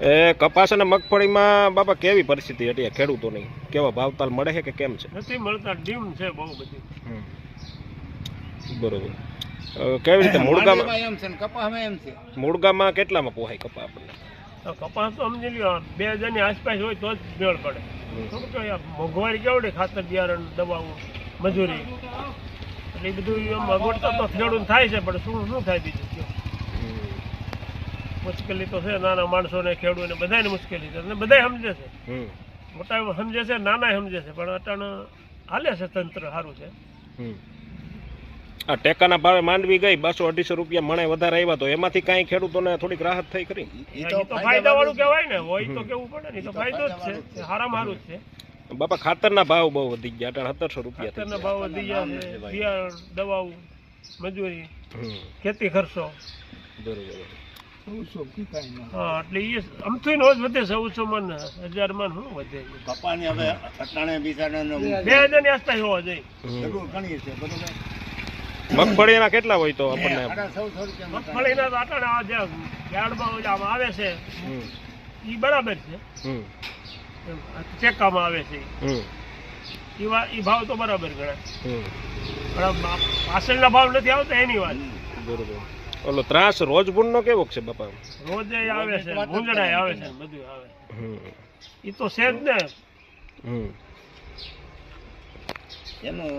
એ કપાસ અને મગફળીમાં બાપા કેવી પરિસ્થિતિ હતી ખેડૂતોની? કેવા ભાવતાલ મળે છે કે કેમ છે? નથી મળતા, ડીમ છે બહુ બધી. બરોબર. કેવી રીતે મૂળગામાં એમ છે ને કપાસમાં એમ છે? મૂળગામાં કેટલામાં પોહાય કપા આપણને? તો કપાસ તો સમજી લ્યો 2000 ની આસપાસ હોય તો જ મેળ પડે. શું કે મોંઘવારી કેવડી, ખાતર બિયારણ દવાઓ મજૂરી, એટલે એ બધું અગવડતા તો ખેડૂત થાય છે, પણ શું થાય બીજું કયો? મુશ્કેલી તો છે, નાના માણસોને ખેડૂતને બધાને મુશ્કેલી છે, અને બધા સમજે છે, મોટા સમજે છે, નાના સમજે છે, પણ અટાણ હાલે છે, તંત્ર સારું છે. આ ટેકાના ભાવે માંડવી ગઈ 200-250 રૂપિયા મણે વધારે આવ્યા, તો એમાંથી કાંઈ ખેડૂતોને થોડીક રાહત થઈ ખરી? એ તો ફાયદા વાળું કહેવાય ને, હોય તો કેવું પડે ને, તો ફાયદો જ છે, સારામાં સારું જ છે. બાપા ખાતરના ભાવ બહુ વધી ગયા, 1700 રૂપિયા. ખાતરના ભાવ વધી ગયા છે, બિયારણ દવાઓ મજૂરી ખેતી ખર્ચો. બરોબર. હા, એટલે એ અમથું નો જ વધે, 1400 મન 1000 મન શું વધે? કપાની હવે અટાણે બિચારાને 2000 ની આસપાસ હોવા જોઈએ. જરૂર ઘણી છે, બરોબર. મગફળીના કેટલા હોય તો આપણને? 1600 રૂપિયા મગફળીના તો આટાણા જે યાર્ડમાં આમાં આવે છે એ બરાબર છે, ટેકામાં આવે છે એ ભાવ તો બરાબર ગણાય, પણ પાછળના ભાવ નથી આવતા એની વાત. બરોબર. ઓલો ત્રાસ રોજબુનનો કેવો છે બાપા? રોજ આવે છે, મૂંઝડાય આવે છે, બધું આવે, એ તો છે જ ને. એનું